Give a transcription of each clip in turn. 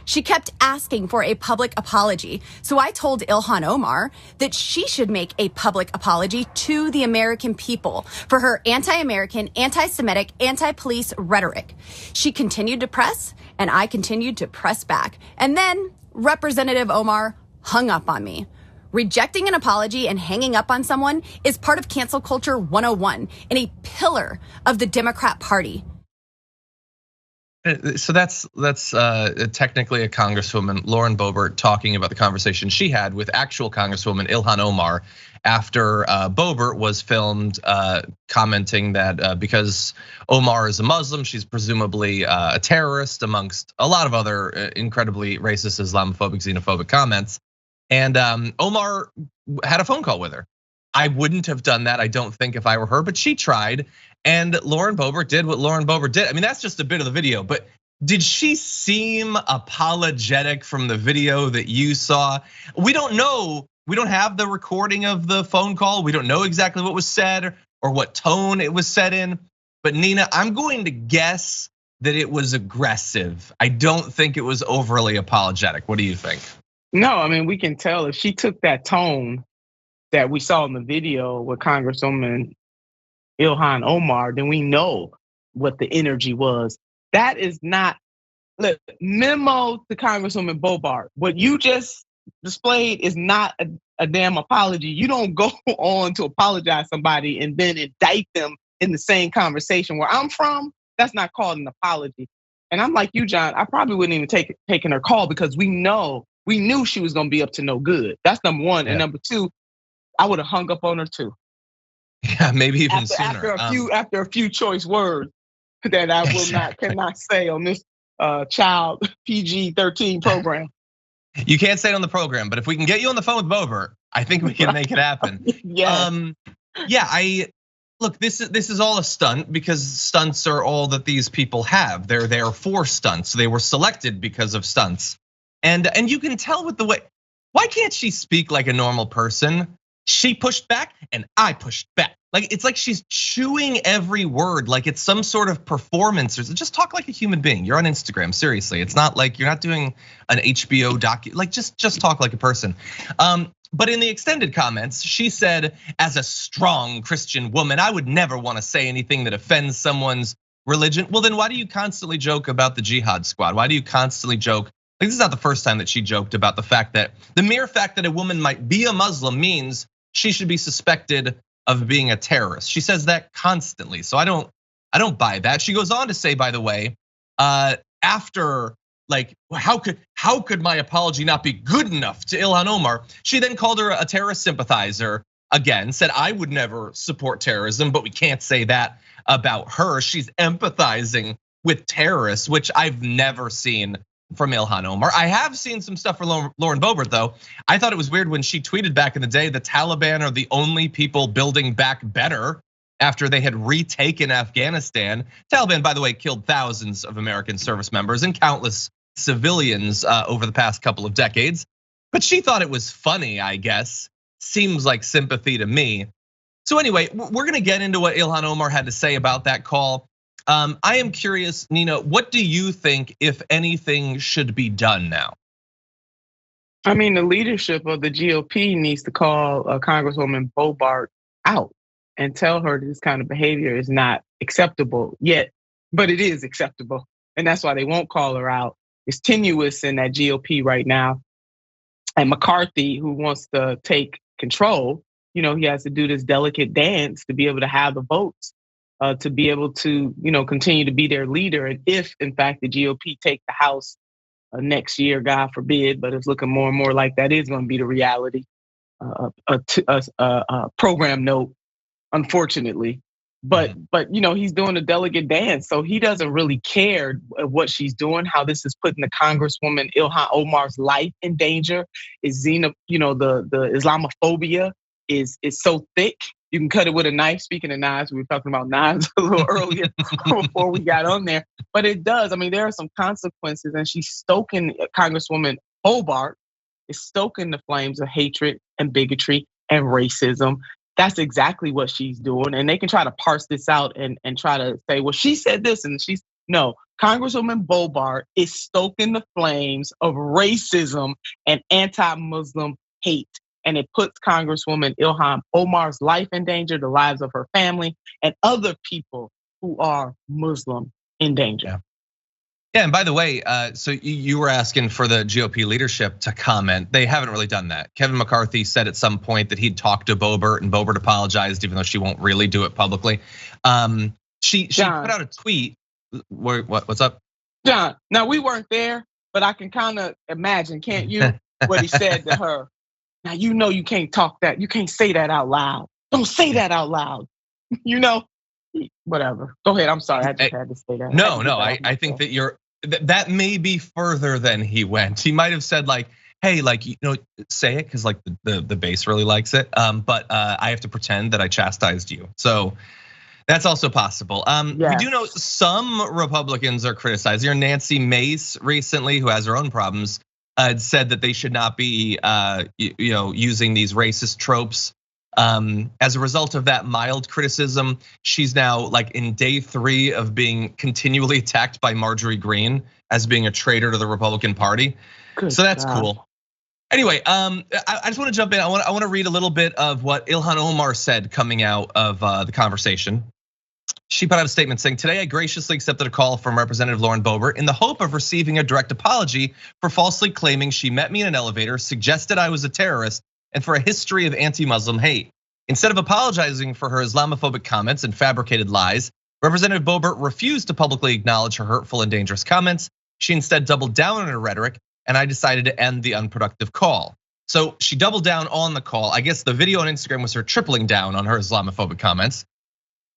She kept asking for a public apology. So I told Ilhan Omar that she should make a public apology to the American people for her anti-American, anti-Semitic, anti-police rhetoric. She continued to press, and I continued to press back. And then Representative Omar hung up on me. Rejecting an apology and hanging up on someone is part of cancel culture 101 and a pillar of the Democrat Party. So that's technically a Congresswoman, Lauren Boebert, talking about the conversation she had with actual Congresswoman Ilhan Omar after Boebert was filmed commenting that because Omar is a Muslim, she's presumably a terrorist, amongst a lot of other incredibly racist, Islamophobic, xenophobic comments. And Omar had a phone call with her. I wouldn't have done that, I don't think, if I were her, but she tried. And Lauren Boebert did what Lauren Boebert did. I mean, that's just a bit of the video, but did she seem apologetic from the video that you saw? We don't know. We don't have the recording of the phone call. We don't know exactly what was said or what tone it was said in. But Nina, I'm going to guess that it was aggressive. I don't think it was overly apologetic. What do you think? No, I mean, we can tell if she took that tone that we saw in the video with Congresswoman Ilhan Omar, then we know what the energy was. That is not, look, memo to Congresswoman Boebert. What you just displayed is not a damn apology. You don't go on to apologize to somebody and then indict them in the same conversation. Where I'm from, that's not called an apology. And I'm like you, John, I probably wouldn't even taken her call because we knew she was gonna be up to no good. That's number one. Yeah. And number two, I would have hung up on her too. Yeah, maybe even sooner. After a few choice words that I will cannot say on this child PG-13 program. You can't say it on the program, but if we can get you on the phone with Boebert, I think we can make it happen. Look, this is all a stunt because stunts are all that these people have. They're there for stunts. They were selected because of stunts. And you can tell with the way, why can't she speak like a normal person? She pushed back and I pushed back. Like, it's like she's chewing every word like it's some sort of performance. Or just talk like a human being. You're on Instagram, seriously. It's not like you're not doing an HBO docu, like just talk like a person. But in the extended comments, she said, as a strong Christian woman, I would never want to say anything that offends someone's religion. Well, then why do you constantly joke about the jihad squad? Why do you constantly joke? Like, this is not the first time that she joked about the mere fact that a woman might be a Muslim means she should be suspected of being a terrorist. She says that constantly. So I don't buy that. She goes on to say, by the way, after like, how could my apology not be good enough to Ilhan Omar? She then called her a terrorist sympathizer again, said I would never support terrorism, but we can't say that about her. She's empathizing with terrorists, which I've never seen from Ilhan Omar. I have seen some stuff from Lauren Boebert though. I thought it was weird when she tweeted back in the day, the Taliban are the only people building back better after they had retaken Afghanistan. Taliban, by the way, killed thousands of American service members and countless civilians over the past couple of decades. But she thought it was funny, I guess. Seems like sympathy to me. So anyway, we're gonna get into what Ilhan Omar had to say about that call. I am curious, Nina, what do you think, if anything, should be done now? I mean, the leadership of the GOP needs to call Congresswoman Boebert out and tell her this kind of behavior is not acceptable yet, but it is acceptable. And that's why they won't call her out. It's tenuous in that GOP right now. And McCarthy, who wants to take control, he has to do this delicate dance to be able to have the votes. To be able to, continue to be their leader. And if, in fact, the GOP take the House next year, God forbid, but it's looking more and more like that is going to be the reality. A program note, unfortunately. But he's doing a delicate dance, so he doesn't really care what she's doing. How this is putting the Congresswoman Ilhan Omar's life in danger. Is the Islamophobia is so thick. You can cut it with a knife. Speaking of knives, we were talking about knives a little earlier before we got on there. But it does. I mean, there are some consequences, and she's stoking, Congresswoman Boebert is stoking the flames of hatred and bigotry and racism. That's exactly what she's doing. And they can try to parse this out and try to say, well, she said this and no. Congresswoman Boebert is stoking the flames of racism and anti-Muslim hate. And it puts Congresswoman Ilhan Omar's life in danger, the lives of her family, and other people who are Muslim in danger. Yeah, and by the way, so you were asking for the GOP leadership to comment. They haven't really done that. Kevin McCarthy said at some point that he'd talked to Boebert, and Boebert apologized, even though she won't really do it publicly. She put out a tweet. What's up, John? Now we weren't there, but I can kind of imagine, can't you? What he said to her. Now you know you can't talk that. You can't say that out loud. Don't say that out loud. You know, whatever. Go ahead. I'm sorry. I just had to say that. No, I think that that may be further than he went. He might have said like, hey, like, say it because like the base really likes it. But I have to pretend that I chastised you. So that's also possible. We do know some Republicans are criticizing. Nancy Mace recently, who has her own problems, said that they should not be using these racist tropes. As a result of that mild criticism, she's now like in day 3 of being continually attacked by Marjorie Greene as being a traitor to the Republican Party. So that's cool. Anyway, I just want to jump in. I want to read a little bit of what Ilhan Omar said coming out of the conversation. She put out a statement saying, today I graciously accepted a call from Representative Lauren Boebert in the hope of receiving a direct apology for falsely claiming she met me in an elevator, suggested I was a terrorist, and for a history of anti-Muslim hate. Instead of apologizing for her Islamophobic comments and fabricated lies, Representative Boebert refused to publicly acknowledge her hurtful and dangerous comments. She instead doubled down on her rhetoric, and I decided to end the unproductive call. So she doubled down on the call. I guess the video on Instagram was her tripling down on her Islamophobic comments.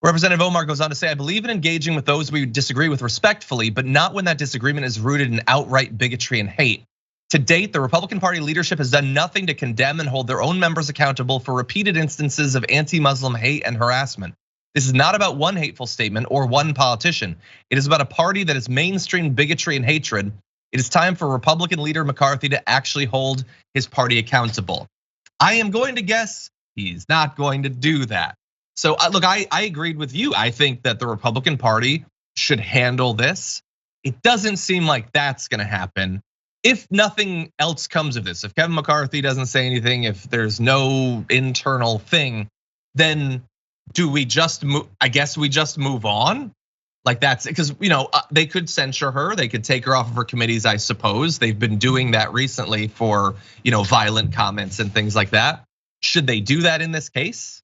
Representative Omar goes on to say, I believe in engaging with those we disagree with respectfully, but not when that disagreement is rooted in outright bigotry and hate. To date, the Republican Party leadership has done nothing to condemn and hold their own members accountable for repeated instances of anti-Muslim hate and harassment. This is not about one hateful statement or one politician. It is about a party that has mainstreamed bigotry and hatred. It is time for Republican leader McCarthy to actually hold his party accountable. I am going to guess he's not going to do that. So look, I agreed with you. I think that the Republican Party should handle this. It doesn't seem like that's gonna happen. If nothing else comes of this, if Kevin McCarthy doesn't say anything, if there's no internal thing, then do we just move? I guess we just move on. Like that's because they could censure her, they could take her off of her committees, I suppose. They've been doing that recently for violent comments and things like that. Should they do that in this case?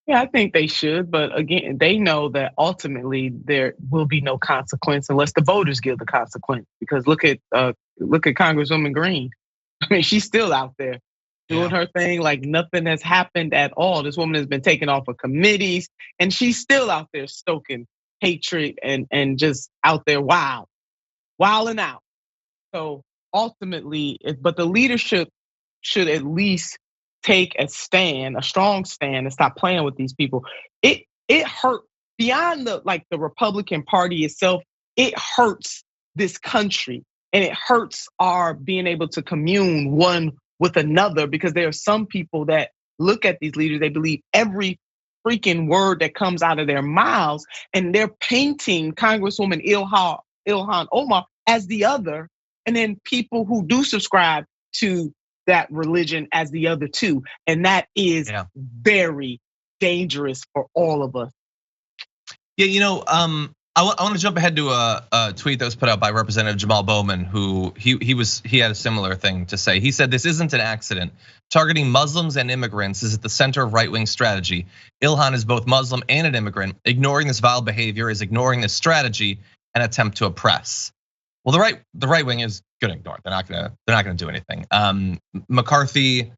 Yeah, I think they should, but again, they know that ultimately there will be no consequence unless the voters give the consequence. Because look at Congresswoman Greene. I mean, she's still out there doing her thing like nothing has happened at all. This woman has been taken off of committees, and she's still out there stoking hatred and just out there wilding out. So ultimately, but the leadership should at least take a strong stand, and stop playing with these people. It hurt beyond the Republican Party itself. It hurts this country, and it hurts our being able to commune one with another, because there are some people that look at these leaders, they believe every freaking word that comes out of their mouths, and they're painting Congresswoman Ilhan Omar as the other, and then people who do subscribe to that religion as the other two. And that is very dangerous for all of us. Yeah, I want to jump ahead to a tweet that was put out by Representative Jamal Bowman, who he had a similar thing to say. He said, this isn't an accident. Targeting Muslims and immigrants is at the center of right-wing strategy. Ilhan is both Muslim and an immigrant. Ignoring this vile behavior is ignoring this strategy and attempt to oppress. Well, the right wing is gonna ignore it. They're not gonna do anything. McCarthy,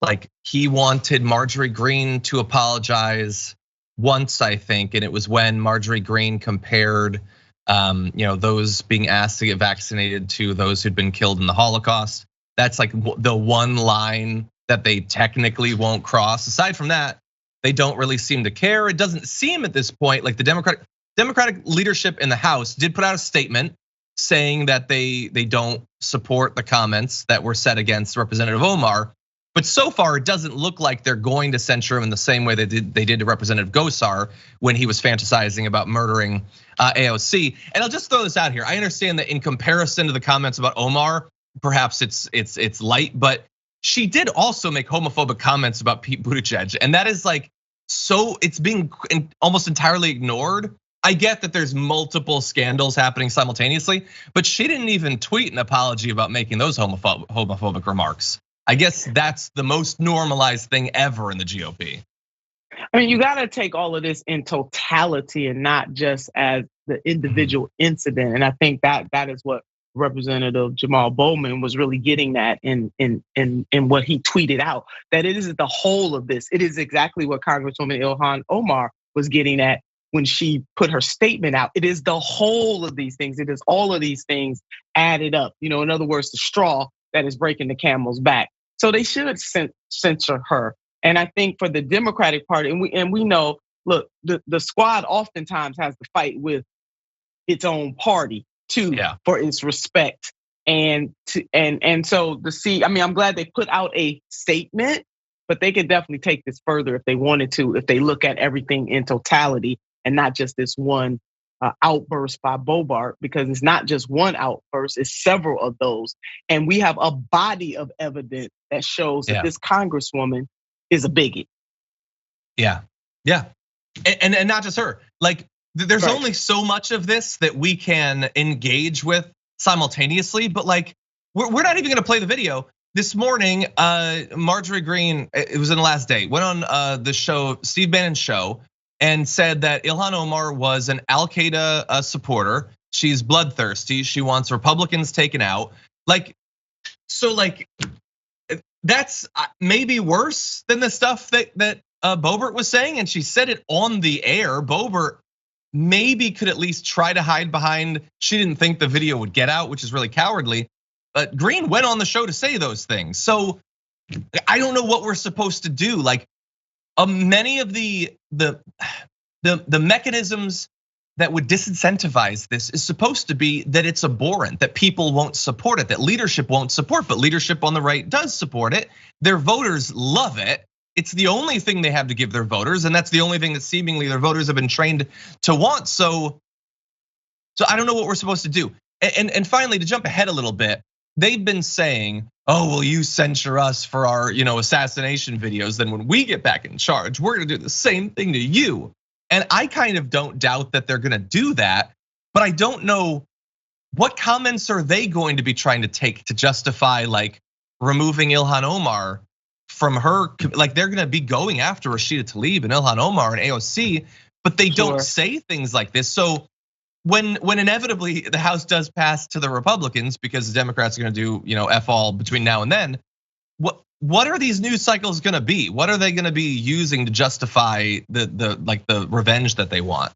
like he wanted Marjorie Greene to apologize once, I think, and it was when Marjorie Greene compared, those being asked to get vaccinated to those who'd been killed in the Holocaust. That's like the one line that they technically won't cross. Aside from that, they don't really seem to care. It doesn't seem at this point like the Democratic leadership in the House did put out a statement saying that they don't support the comments that were said against Representative Omar. But so far, it doesn't look like they're going to censure him in the same way they did to Representative Gosar when he was fantasizing about murdering AOC. And I'll just throw this out here. I understand that in comparison to the comments about Omar, perhaps it's light, but she did also make homophobic comments about Pete Buttigieg, and that is like it's being almost entirely ignored. I get that there's multiple scandals happening simultaneously, but she didn't even tweet an apology about making those homophobic remarks. I guess that's the most normalized thing ever in the GOP. I mean, you got to take all of this in totality and not just as the individual incident. And I think that is what Representative Jamal Bowman was really getting at in what he tweeted out, that it isn't the whole of this. It is exactly what Congresswoman Ilhan Omar was getting at when she put her statement out. It is the whole of these things. It is all of these things added up. In other words, the straw that is breaking the camel's back. So they should censor her. And I think for the Democratic Party, and we know, look, the squad oftentimes has to fight with its own party too, for its respect. And so I'm glad they put out a statement, but they could definitely take this further if they wanted to, if they look at everything in totality and not just this one outburst by Boebert, because it's not just one outburst, it's several of those. And we have a body of evidence that shows that this Congresswoman is a bigot. Yeah. And not just her. Like, there's only so much of this that we can engage with simultaneously, but like, we're not even gonna play the video. This morning, Marjorie Greene, it was in the last day, went on the show, Steve Bannon's show, and said that Ilhan Omar was an Al-Qaeda supporter. She's bloodthirsty. She wants Republicans taken out. That's maybe worse than the stuff that Boebert was saying. And she said it on the air. Boebert maybe could at least try to hide behind, she didn't think the video would get out, which is really cowardly. But Greene went on the show to say those things. So I don't know what we're supposed to do. Like, many of the mechanisms that would disincentivize this is supposed to be that it's abhorrent, that people won't support it, that leadership won't support, but leadership on the right does support it. Their voters love it. It's the only thing they have to give their voters, and that's the only thing that seemingly their voters have been trained to want. So I don't know what we're supposed to do. And finally, to jump ahead a little bit, they've been saying, oh, well, you censor us for our assassination videos. Then when we get back in charge, we're gonna do the same thing to you. And I kind of don't doubt that they're gonna do that, but I don't know what comments are they going to be trying to take to justify like removing Ilhan Omar from her, like they're gonna be going after Rashida Tlaib and Ilhan Omar and AOC, but they don't say things like this. So when inevitably the House does pass to the Republicans, because the Democrats are gonna do F all between now and then, what are these news cycles gonna be? What are they gonna be using to justify the revenge that they want?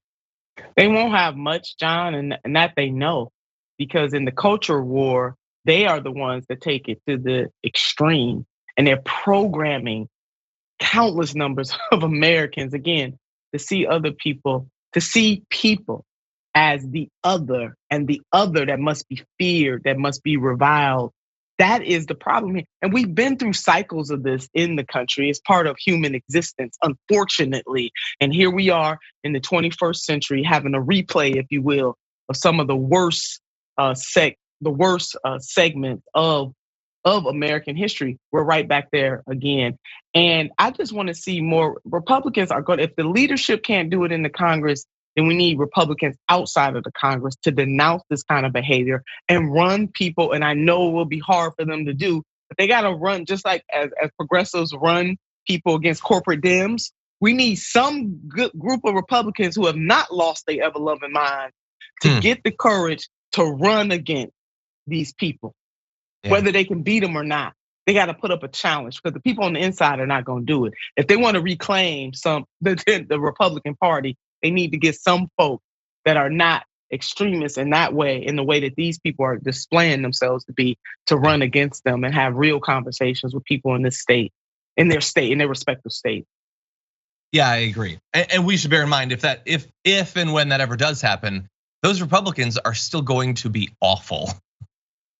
They won't have much, John, and that they know, because in the culture war, they are the ones that take it to the extreme, and they're programming countless numbers of Americans, again, to see other people, to see people as the other, and the other that must be feared, that must be reviled. That is the problem here. And we've been through cycles of this in the country. It's part of human existence, unfortunately. And here we are in the 21st century having a replay, if you will, of some of the worst segments of American history. We're right back there again. And I just want to see more. Republicans are going, if the leadership can't do it in the Congress, then we need Republicans outside of the Congress to denounce this kind of behavior and run people. And I know it will be hard for them to do, but they got to run just like as progressives run people against corporate Dems. We need some good group of Republicans who have not lost their ever-loving mind to get the courage to run against these people, whether they can beat them or not. They got to put up a challenge, because the people on the inside are not going to do it. If they want to reclaim the Republican Party, they need to get some folk that are not extremists in that way, in the way that these people are displaying themselves to be, to run against them and have real conversations with people in this state, in their respective state. Yeah, I agree. And we should bear in mind if and when that ever does happen, those Republicans are still going to be awful.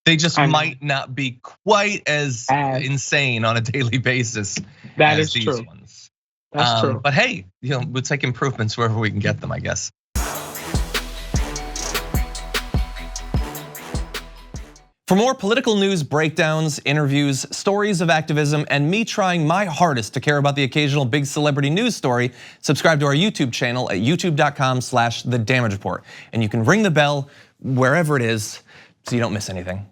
They just might not be quite as insane on a daily basis as these ones. That's true. But hey, we'll take improvements wherever we can get them, I guess. For more political news breakdowns, interviews, stories of activism, and me trying my hardest to care about the occasional big celebrity news story, subscribe to our YouTube channel at youtube.com/thedamagereport. And you can ring the bell wherever it is so you don't miss anything.